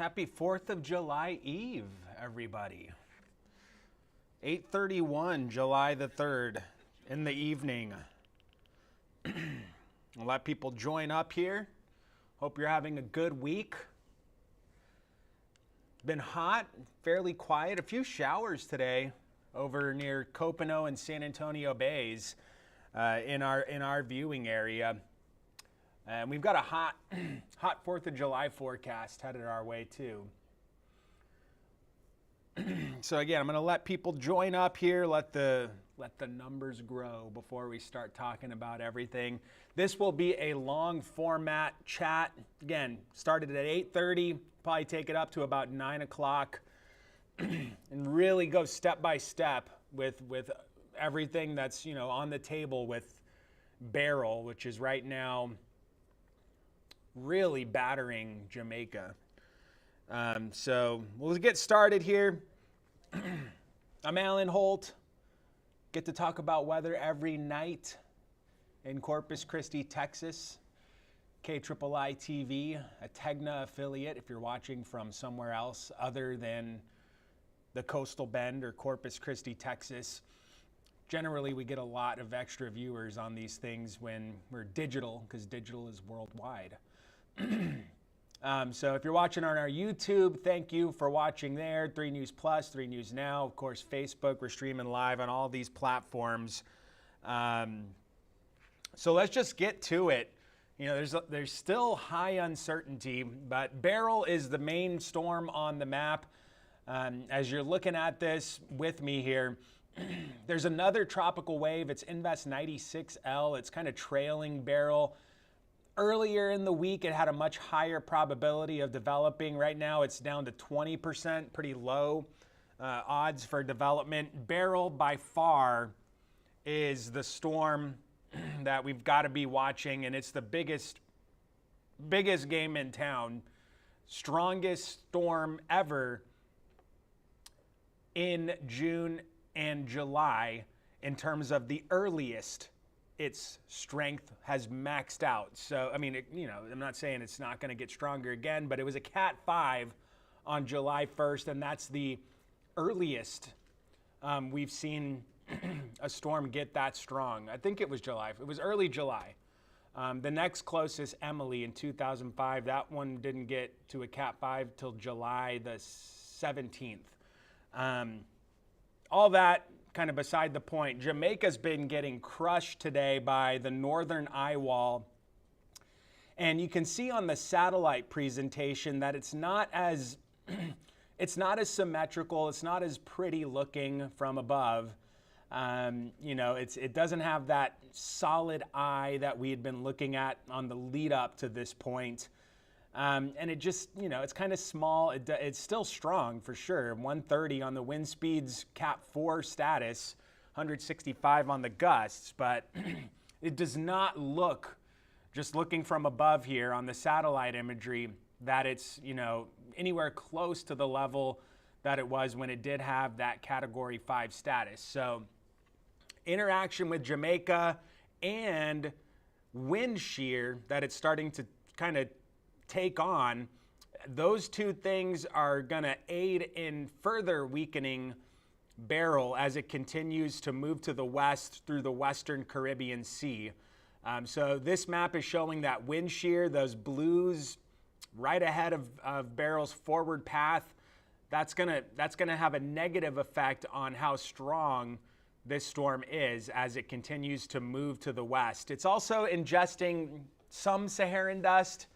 Happy 4th of July Eve, everybody. 8:31, July the 3rd, in the evening. I'll let people join up here. Hope you're having a good week. Been hot, fairly quiet. A few showers today over near Copano and San Antonio Bays in our viewing area. And we've got a hot 4th of July forecast headed our way too. So again, I'm going to let people join up here, let the numbers grow before we start talking about everything. This will be a long format chat. Again, started at 8:30, probably take it up to about 9 o'clock and really go step by step with everything that's, on the table with Beryl, which is right now really battering Jamaica. So we'll get started here. I'm Alan Holt. Get to talk about weather every night in Corpus Christi, Texas. KIII TV, a Tegna affiliate if you're watching from somewhere else other than the Coastal Bend or Corpus Christi, Texas. Generally, we get a lot of extra viewers on these things when we're digital, because digital is worldwide. So if you're watching on our YouTube, thank you for watching there. 3 News Plus, 3 News Now, of course, Facebook. We're streaming live on all these platforms. So let's just get to it. There's still high uncertainty, but Beryl is the main storm on the map. As you're looking at this with me here, there's another tropical wave. It's Invest 96L. It's kind of trailing Beryl. Earlier in the week, it had a much higher probability of developing. Right now, it's down to 20%, pretty low odds for development. Beryl, by far, is the storm that we've got to be watching, and it's the biggest game in town. Strongest storm ever in June and July in terms of the earliest its strength has maxed out. So, I'm not saying it's not going to get stronger again, but it was a Cat 5 on July 1st, and that's the earliest we've seen a storm get that strong. I think it was July. It was early July. The next closest, Emily, in 2005, that one didn't get to a Cat 5 till July the 17th. All that kind of beside the point. Jamaica's been getting crushed today by the northern eye wall. And you can see on the satellite presentation that it's not as symmetrical. It's not as pretty looking from above. It doesn't have that solid eye that we had been looking at on the lead up to this point. And it just, it's kind of small. It's still strong for sure. 130 on the wind speeds, Cat 4 status, 165 on the gusts, but it does not look, just looking from above here on the satellite imagery, that it's, anywhere close to the level that it was when it did have that Category 5 status. So interaction with Jamaica and wind shear that it's starting to kind of take on, those two things are going to aid in further weakening Beryl as it continues to move to the west through the western Caribbean Sea. So this map is showing that wind shear, those blues right ahead of Beryl's forward path. That's gonna have a negative effect on how strong this storm is as it continues to move to the west. It's also ingesting some Saharan dust.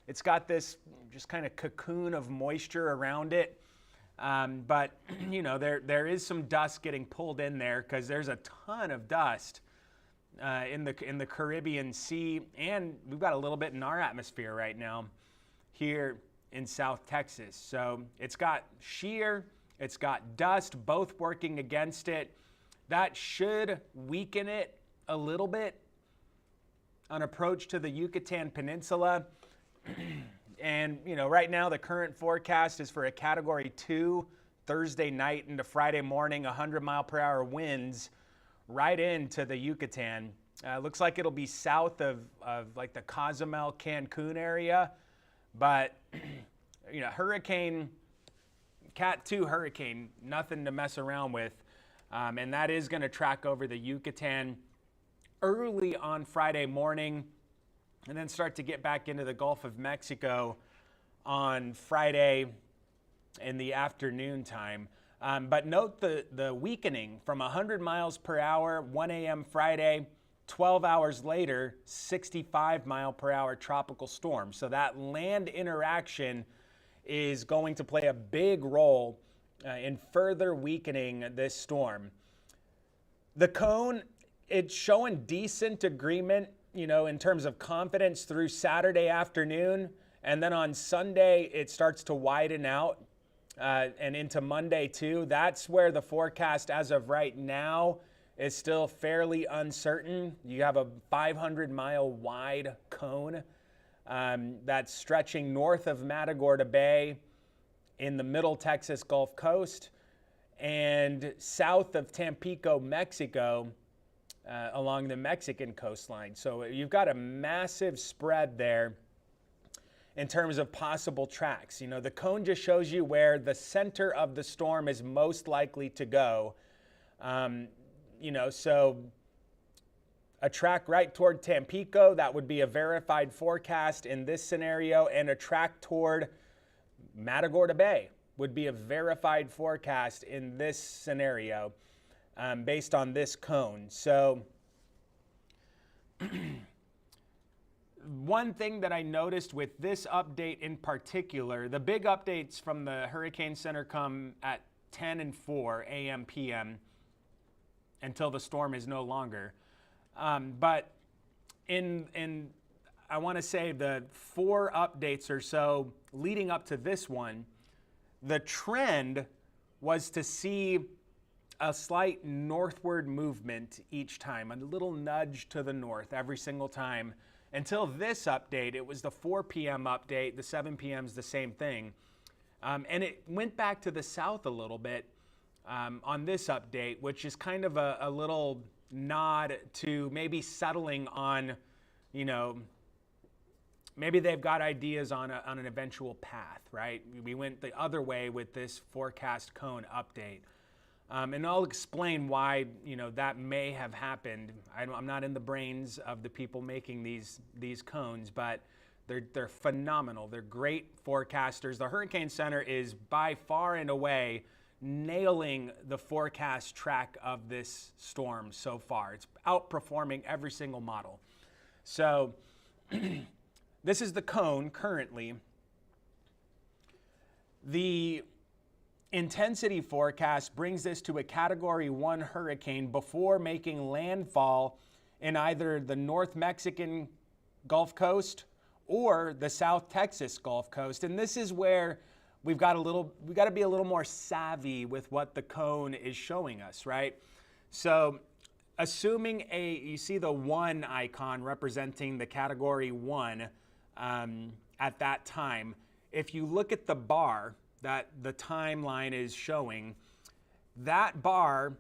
It's got this just kind of cocoon of moisture around it. But, there is some dust getting pulled in there because there's a ton of dust in the Caribbean Sea. And we've got a little bit in our atmosphere right now here in South Texas. So it's got shear, it's got dust, both working against it. That should weaken it a little bit on approach to the Yucatan Peninsula. And, right now the current forecast is for a Category 2 Thursday night into Friday morning, 100-mile-per-hour winds right into the Yucatan. Looks like it'll be south of like the Cozumel, Cancun area, but hurricane, Cat 2 hurricane, nothing to mess around with. And that is going to track over the Yucatan early on Friday morning and then start to get back into the Gulf of Mexico on Friday in the afternoon time. But note the weakening from 100 miles per hour, 1 a.m. Friday, 12 hours later, 65 mile per hour tropical storm. So that land interaction is going to play a big role in further weakening this storm. The cone, it's showing decent agreement, in terms of confidence through Saturday afternoon. And then on Sunday, it starts to widen out and into Monday too. That's where the forecast as of right now is still fairly uncertain. You have a 500-mile wide cone that's stretching north of Matagorda Bay in the middle Texas Gulf Coast and south of Tampico, Mexico, along the Mexican coastline. So you've got a massive spread there in terms of possible tracks. The cone just shows you where the center of the storm is most likely to go. So a track right toward Tampico, that would be a verified forecast in this scenario, and a track toward Matagorda Bay would be a verified forecast in this scenario based on this cone. So one thing that I noticed with this update in particular, the big updates from the Hurricane Center come at 10 and 4 a.m. p.m. until the storm is no longer. But in I want to say the 4 updates or so leading up to this one, the trend was to see a slight northward movement each time, a little nudge to the north every single time. Until this update, it was the 4 p.m. update, the 7 p.m. is the same thing. And it went back to the south a little bit on this update, which is kind of a little nod to maybe settling on, maybe they've got ideas on an eventual path, right? We went the other way with this forecast cone update. And I'll explain why, that may have happened. I'm not in the brains of the people making these cones, but they're phenomenal. They're great forecasters. The Hurricane Center is by far and away nailing the forecast track of this storm so far. It's outperforming every single model. So this is the cone currently. The intensity forecast brings this to a Category 1 hurricane before making landfall in either the North Mexican Gulf Coast or the South Texas Gulf Coast. And this is where we've got to be a little more savvy with what the cone is showing us, right? So assuming you see the 1 icon representing the Category 1 at that time. If you look at the bar that the timeline is showing, that bar,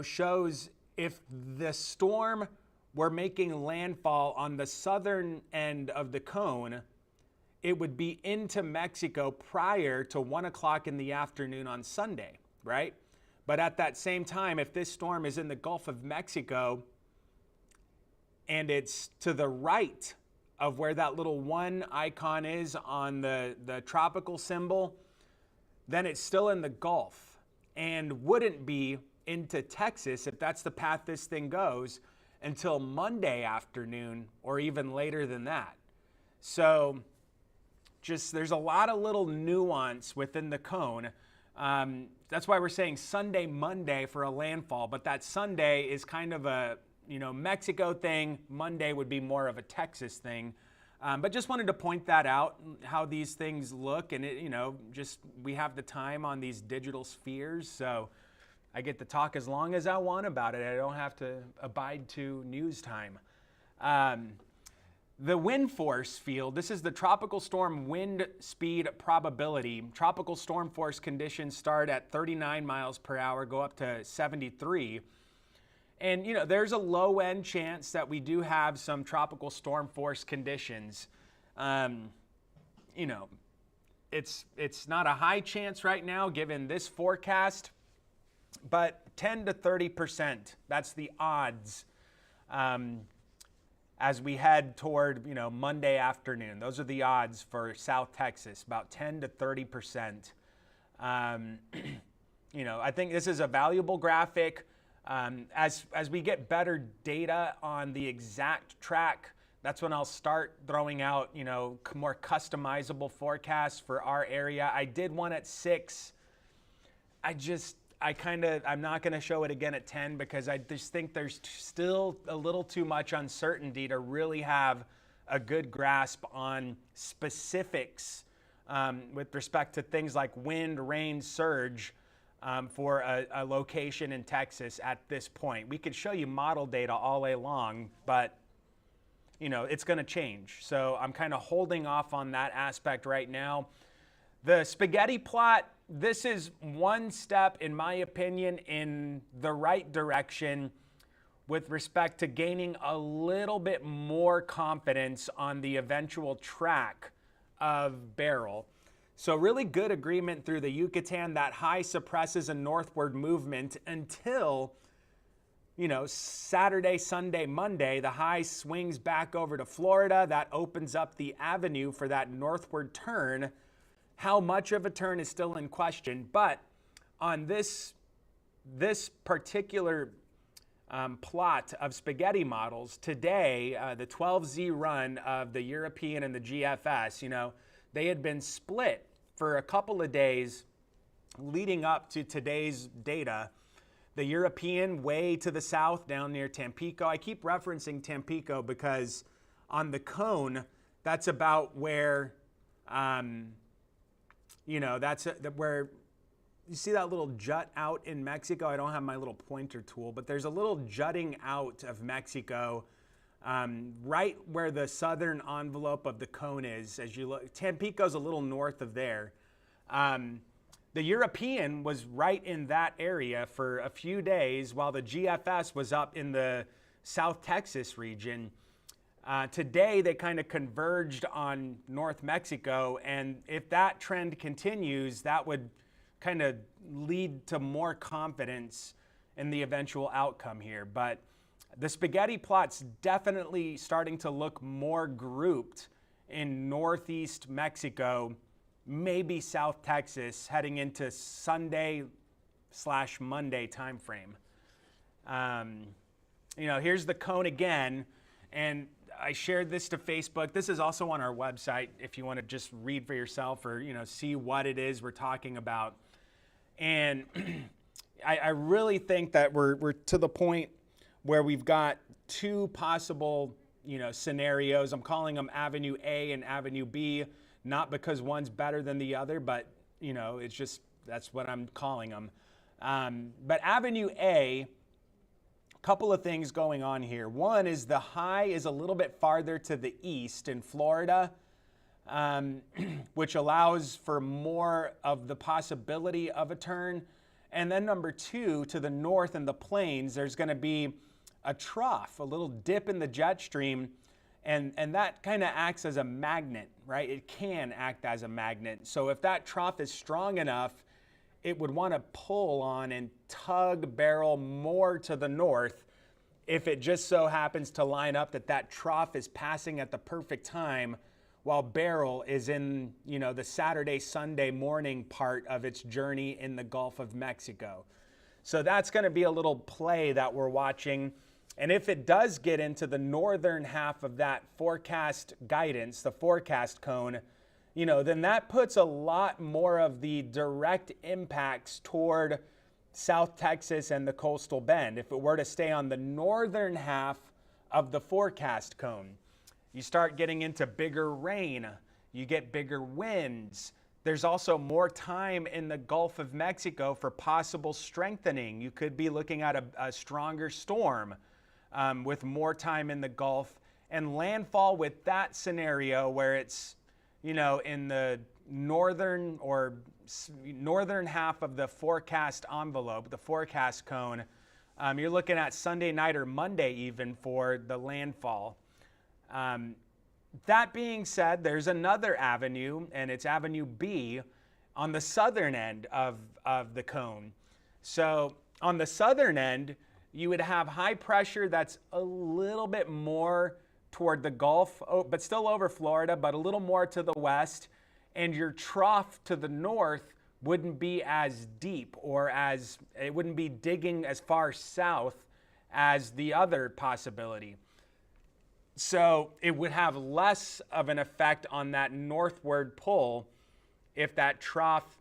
shows if the storm were making landfall on the southern end of the cone, it would be into Mexico prior to 1 o'clock in the afternoon on Sunday, right? But at that same time, if this storm is in the Gulf of Mexico and it's to the right of where that little 1 icon is on the tropical symbol, then it's still in the Gulf and wouldn't be into Texas, if that's the path this thing goes, until Monday afternoon or even later than that. So there's a lot of little nuance within the cone. That's why we're saying Sunday, Monday for a landfall, but that Sunday is kind of a Mexico thing. Monday would be more of a Texas thing. But just wanted to point that out, how these things look, and we have the time on these digital spheres, so I get to talk as long as I want about it. I don't have to abide to news time. The wind force field, this is the tropical storm wind speed probability. Tropical storm force conditions start at 39 miles per hour, go up to 73. And, there's a low end chance that we do have some tropical storm force conditions. it's not a high chance right now given this forecast, but 10 to 30%. That's the odds as we head toward, Monday afternoon. Those are the odds for South Texas, about 10 to 30%. I think this is a valuable graphic. As we get better data on the exact track, that's when I'll start throwing out, more customizable forecasts for our area. I did one at 6. I'm not going to show it again at 10 because I just think there's still a little too much uncertainty to really have a good grasp on specifics with respect to things like wind, rain, surge for a location in Texas at this point. We could show you model data all day long, but it's going to change. So I'm kind of holding off on that aspect right now. The spaghetti plot, this is one step, in my opinion, in the right direction with respect to gaining a little bit more confidence on the eventual track of Beryl. So really good agreement through the Yucatan. That high suppresses a northward movement until, Saturday, Sunday, Monday, the high swings back over to Florida. That opens up the avenue for that northward turn. How much of a turn is still in question, but on this particular plot of spaghetti models today, the 12Z run of the European and the GFS, they had been split for a couple of days leading up to today's data. The European way to the south down near Tampico. I keep referencing Tampico because on the cone, that's about where, where you see that little jut out in Mexico. I don't have my little pointer tool, but there's a little jutting out of Mexico right where the southern envelope of the cone is. As you look, Tampico's a little north of there. The European was right in that area for a few days while the GFS was up in the South Texas region. Today, they kind of converged on North Mexico, and if that trend continues, that would kind of lead to more confidence in the eventual outcome here. But the spaghetti plot's definitely starting to look more grouped in northeast Mexico, maybe South Texas, heading into Sunday/Monday timeframe. Here's the cone again, and I shared this to Facebook. This is also on our website if you want to just read for yourself or see what it is we're talking about. And I really think that we're to the point where we've got two possible scenarios. I'm calling them Avenue A and Avenue B, not because one's better than the other, but it's just that's what I'm calling them. But Avenue A, couple of things going on here. One is the high is a little bit farther to the east in Florida, which allows for more of the possibility of a turn. And then number two, to the north in the plains, there's going to be a trough, a little dip in the jet stream, and that kind of acts as a magnet, right? It can act as a magnet. So if that trough is strong enough, it would want to pull on and tug Beryl more to the north if it just so happens to line up that trough is passing at the perfect time while Beryl is in, the Saturday, Sunday morning part of its journey in the Gulf of Mexico. So that's going to be a little play that we're watching. And if it does get into the northern half of that forecast guidance, the forecast cone, then that puts a lot more of the direct impacts toward South Texas and the coastal bend. If it were to stay on the northern half of the forecast cone, you start getting into bigger rain, you get bigger winds. There's also more time in the Gulf of Mexico for possible strengthening. You could be looking at a stronger storm with more time in the Gulf, and landfall with that scenario where it's in the northern half of the forecast envelope, the forecast cone, you're looking at Sunday night or Monday even for the landfall. That being said, there's another avenue, and it's Avenue B on the southern end of the cone. So on the southern end, you would have high pressure that's a little bit more toward the Gulf, but still over Florida, but a little more to the west. And your trough to the north wouldn't be as deep, or it wouldn't be digging as far south as the other possibility. So it would have less of an effect on that northward pull if that trough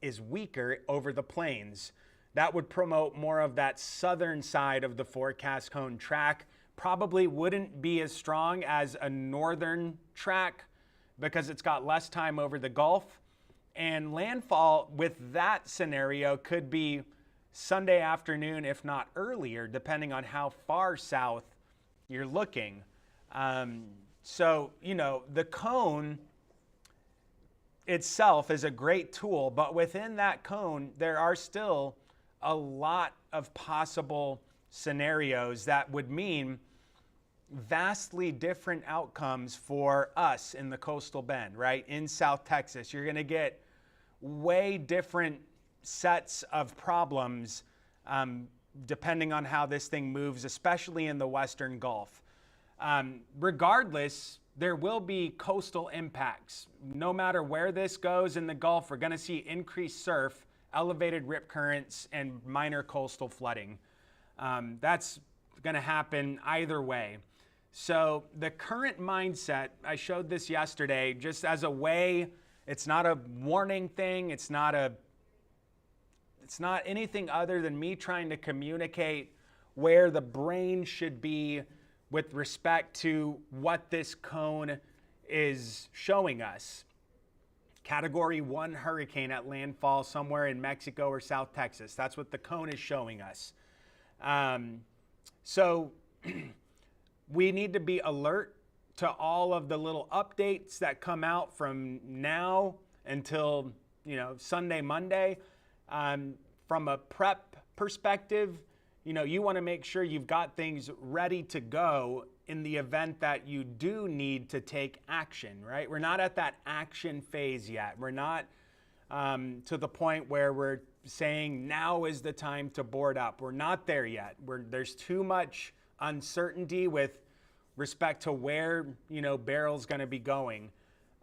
is weaker over the plains. That would promote more of that southern side of the forecast cone track. Probably wouldn't be as strong as a northern track because it's got less time over the Gulf. And landfall with that scenario could be Sunday afternoon, if not earlier, depending on how far south you're looking. So, the cone itself is a great tool, but within that cone, there are still a lot of possible scenarios that would mean vastly different outcomes for us in the coastal bend, right? In South Texas, you're going to get way different sets of problems depending on how this thing moves, especially in the Western Gulf. Regardless, there will be coastal impacts. No matter where this goes in the Gulf, we're going to see increased surf, elevated rip currents, and minor coastal flooding. That's going to happen either way. So the current mindset, I showed this yesterday, just as a way, it's not a warning thing, it's not anything other than me trying to communicate where the brain should be with respect to what this cone is showing us. Category 1 hurricane at landfall somewhere in Mexico or South Texas. That's what the cone is showing us. So we need to be alert to all of the little updates that come out from now until Sunday, Monday. From a prep perspective, you want to make sure you've got things ready to go in the event that you do need to take action, right? We're not at that action phase yet. We're not to the point where we're saying now is the time to board up. We're not there yet. There's too much uncertainty with respect to where, Beryl's going to be going.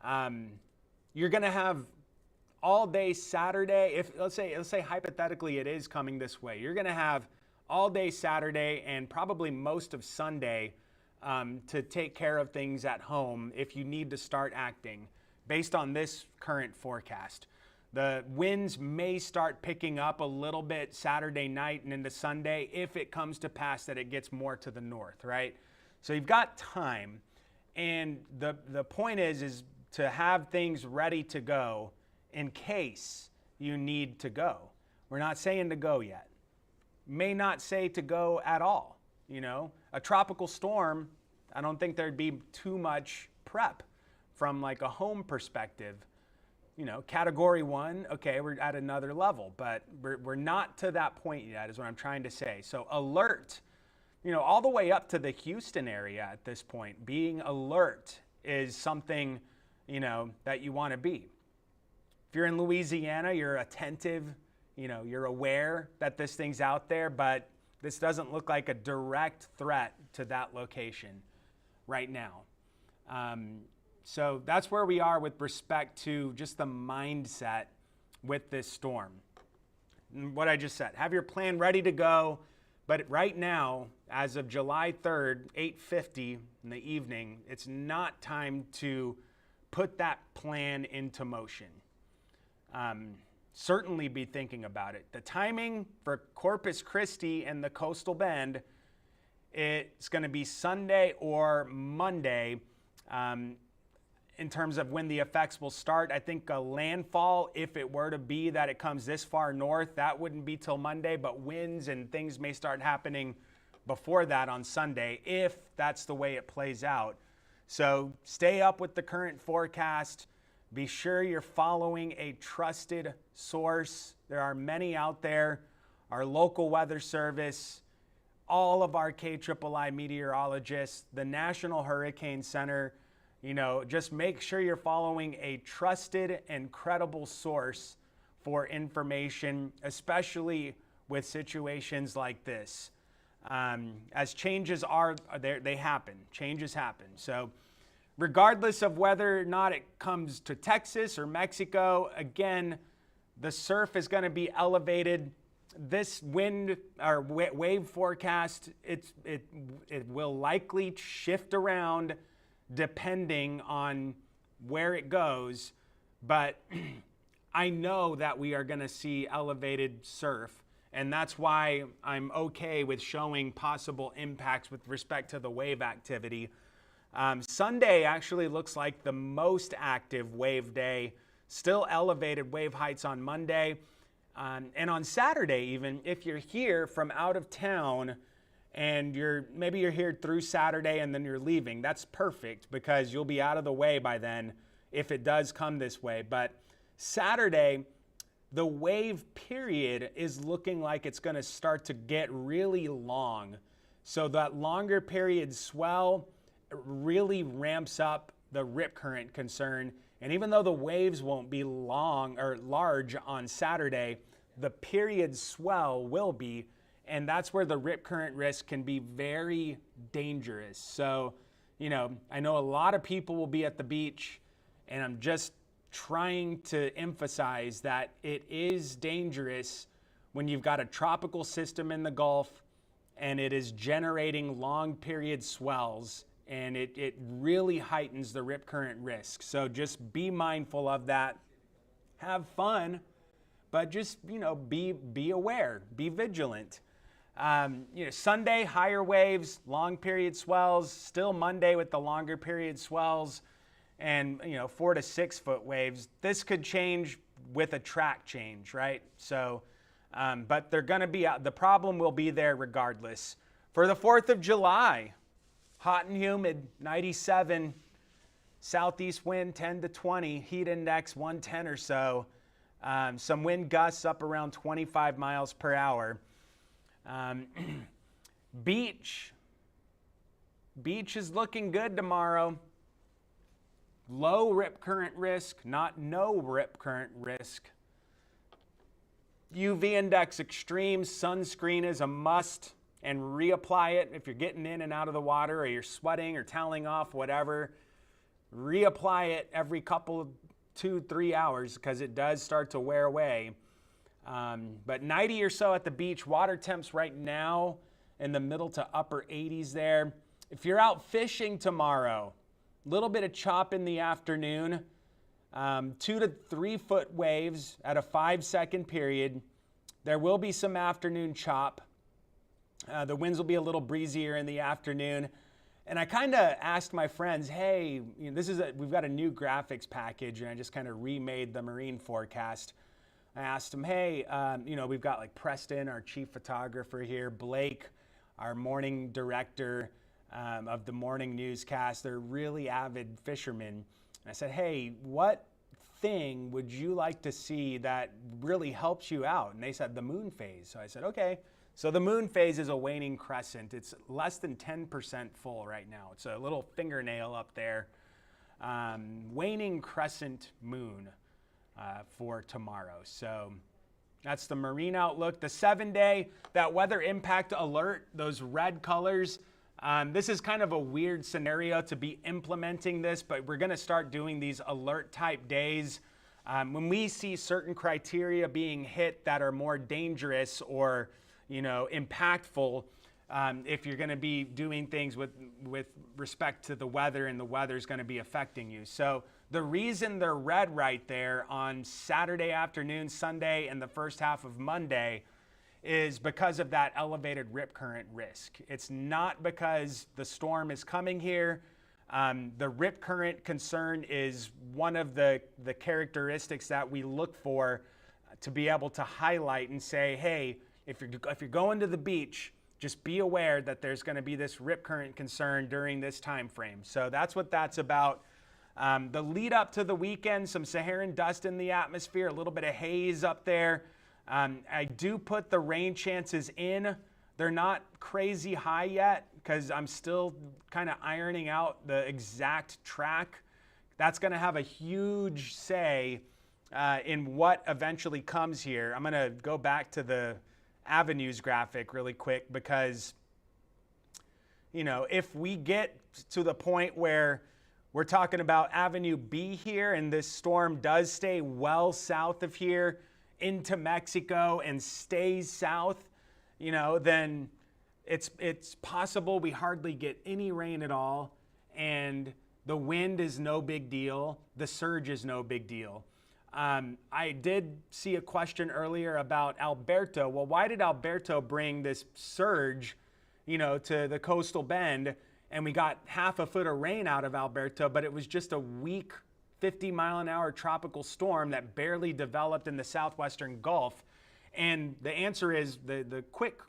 You're going to have all day Saturday. If let's say hypothetically it is coming this way, you're going to have all day Saturday and probably most of Sunday to take care of things at home if you need to start acting based on this current forecast. The winds may start picking up a little bit Saturday night and into Sunday if it comes to pass that it gets more to the north, right? So you've got time, and the point is to have things ready to go in case you need to go. We're not saying to go yet. May not say to go at all. A tropical storm, I don't think there'd be too much prep from like a home perspective. Category 1, okay, we're at another level, but we're not to that point yet is what I'm trying to say. So alert, all the way up to the Houston area at this point, being alert is something, that you want to be. If you're in Louisiana, you're attentive, you're aware that this thing's out there, but this doesn't look like a direct threat to that location right now. So that's where we are with respect to just the mindset with this storm. And what I just said, have your plan ready to go, but right now, as of July 3rd, 8:50 in the evening, it's not time to put that plan into motion. Certainly be thinking about it. The timing for Corpus Christi and the coastal bend, it's going to be Sunday or Monday in terms of when the effects will start. I think a landfall, if it were to be that it comes this far north, that wouldn't be till Monday, but winds and things may start happening before that on Sunday if that's the way it plays out. So stay up with the current forecast. Be sure you're following a trusted source. There are many out there. Our local weather service, all of our KIII meteorologists, the National Hurricane Center. Just make sure you're following a trusted and credible source for information, especially with situations like this. As changes are there, they happen. Changes happen. So regardless of whether or not it comes to Texas or Mexico, again, the surf is going to be elevated. This wind or wave forecast, it will likely shift around depending on where it goes, but I know that we are going to see elevated surf, and that's why I'm okay with showing possible impacts with respect to the wave activity. Sunday actually looks like the most active wave day, still elevated wave heights on Monday. And on Saturday, even if you're here from out of town and maybe you're here through Saturday and then you're leaving, that's perfect because you'll be out of the way by then if it does come this way. But Saturday, the wave period is looking like it's going to start to get really long. So that longer period swell really ramps up the rip current concern. And even though the waves won't be long or large on Saturday, the period swell will be, and that's where the rip current risk can be very dangerous. So, I know a lot of people will be at the beach, and I'm just trying to emphasize that it is dangerous when you've got a tropical system in the Gulf and it is generating long period swells, and it really heightens the rip current risk. So just be mindful of that. Have fun, but just, be aware, be vigilant. Sunday, higher waves, long period swells, still Monday with the longer period swells, and 4 to 6 foot waves. This could change with a track change, right? So, but they're going to be out. The problem will be there regardless. For the 4th of July, hot and humid, 97, southeast wind 10 to 20, heat index 110 or so. Some wind gusts up around 25 miles per hour. Beach is looking good tomorrow. Low rip current risk, not no rip current risk. UV index extreme, sunscreen is a must, and reapply it if you're getting in and out of the water or you're sweating or toweling off, whatever. Reapply it every couple, 2-3 hours because it does start to wear away. But 90 or so at the beach. Water temps right now in the middle to upper 80s there. If you're out fishing tomorrow, a little bit of chop in the afternoon, 2 to 3 foot waves at a 5-second period. There will be some afternoon chop. The winds will be a little breezier in the afternoon. And I kind of asked my friends, hey, we've got a new graphics package, and I just kind of remade the marine forecast. I asked them, hey, we've got like Preston, our chief photographer here, Blake, our morning director of the morning newscast. They're really avid fishermen. And I said, hey, what thing would you like to see that really helps you out? And they said the moon phase. So I said, okay. So the moon phase is a waning crescent. It's less than 10% full right now. It's a little fingernail up there. Waning crescent moon for tomorrow. So that's the marine outlook. The 7-day, that weather impact alert, those red colors. This is kind of a weird scenario to be implementing this, but we're going to start doing these alert type days. When we see certain criteria being hit that are more dangerous or impactful, if you're going to be doing things with respect to the weather, and the weather is going to be affecting you. So the reason they're red right there on Saturday afternoon, Sunday, and the first half of Monday is because of that elevated rip current risk. It's not because the storm is coming here. The rip current concern is one of the characteristics that we look for to be able to highlight and say, hey, if you're going to the beach, just be aware that there's going to be this rip current concern during this time frame. So that's what that's about. The lead up to the weekend, some Saharan dust in the atmosphere, a little bit of haze up there. I do put the rain chances in They're not crazy high yet because I'm still kind of ironing out the exact track. That's going to have a huge say in what eventually comes here. I'm going to go back to the avenues graphic really quick because, you know, if we get to the point where we're talking about Avenue B here and this storm does stay well south of here into Mexico and stays south, you know, then it's possible we hardly get any rain at all, and the wind is no big deal, the surge is no big deal. I did see a question earlier about Alberto. Well, why did Alberto bring this surge, you know, to the coastal bend, and we got half a foot of rain out of Alberto, but it was just a weak 50-mile-an-hour tropical storm that barely developed in the southwestern Gulf? And the answer is, the quick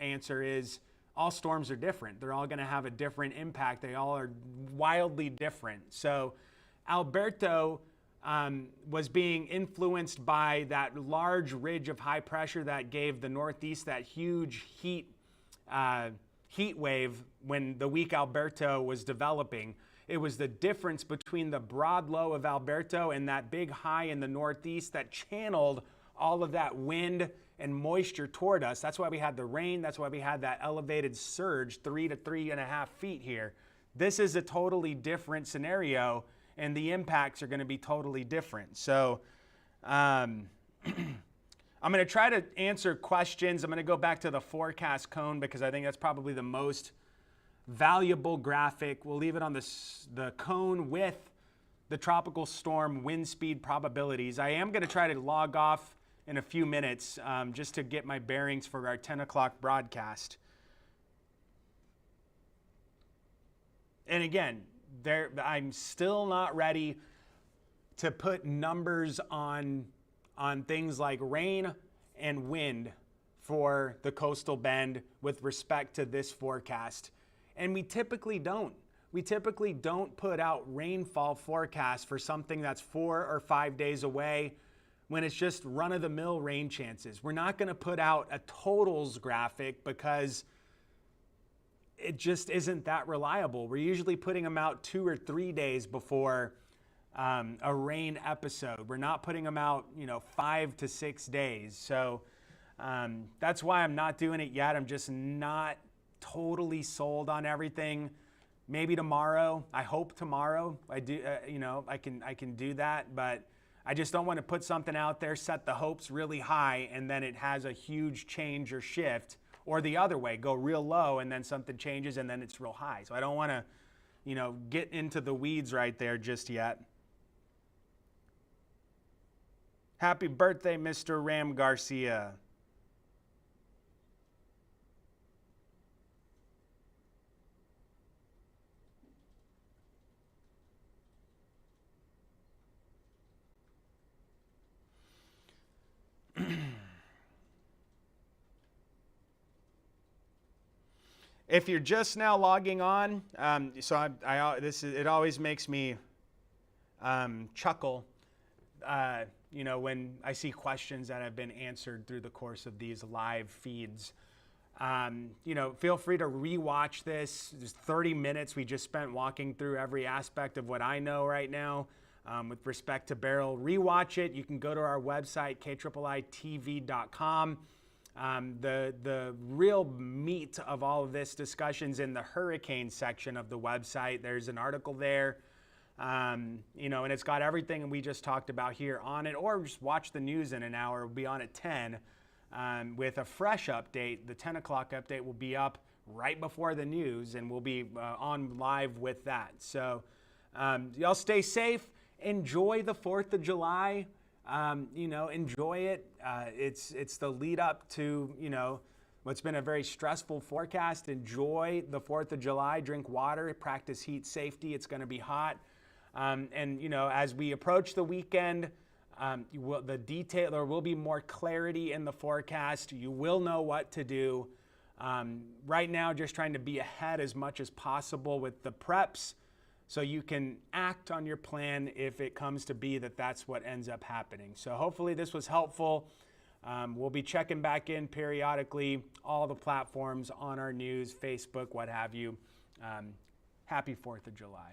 answer is, all storms are different. They're all going to have a different impact. They all are wildly different. So Alberto was being influenced by that large ridge of high pressure that gave the Northeast that huge heat wave when the weak Alberto was developing. It was the difference between the broad low of Alberto and that big high in the Northeast that channeled all of that wind and moisture toward us. That's why we had the rain. That's why we had that elevated surge, 3 to 3.5 feet here. This is a totally different scenario, and the impacts are going to be totally different. So I'm going to try to answer questions. I'm going to go back to the forecast cone because I think that's probably the most valuable graphic. We'll leave it on the cone with the tropical storm wind speed probabilities. I am going to try to log off in a few minutes just to get my bearings for our 10 o'clock broadcast. And again, I'm still not ready to put numbers on things like rain and wind for the coastal bend with respect to this forecast. And we typically don't. We typically don't put out rainfall forecasts for something that's 4 or 5 days away when it's just run-of-the-mill rain chances. We're not going to put out a totals graphic because it just isn't that reliable. We're usually putting them out 2 or 3 days before a rain episode. We're not putting them out, 5 to 6 days. So that's why I'm not doing it yet. I'm just not totally sold on everything. Maybe tomorrow. I hope tomorrow. I do. I can do that, but I just don't want to put something out there, set the hopes really high, and then it has a huge change or shift, or the other way, go real low and then something changes and then it's real high. So I don't want to, get into the weeds right there just yet. Happy birthday, Mr. Ram Garcia. If you're just now logging on, it always makes me chuckle, when I see questions that have been answered through the course of these live feeds. Feel free to rewatch this. There's 30 minutes we just spent walking through every aspect of what I know right now with respect to Beryl. Rewatch it. You can go to our website, KIIITV.com. The real meat of all of this discussion's in the hurricane section of the website. There's an article there, and it's got everything we just talked about here on it, or just watch the news in an hour. We'll be on at 10 with a fresh update. The 10 o'clock update will be up right before the news, and we'll be on live with that. So y'all stay safe. Enjoy the 4th of July. Enjoy it. It's the lead up to, what's been a very stressful forecast. Enjoy the 4th of July, drink water, practice heat safety. It's going to be hot. As we approach the weekend, there will be more clarity in the forecast. You will know what to do. Right now, just trying to be ahead as much as possible with the preps, so you can act on your plan if it comes to be that that's what ends up happening. So hopefully this was helpful. We'll be checking back in periodically, all the platforms on our news, Facebook, what have you. Happy 4th of July.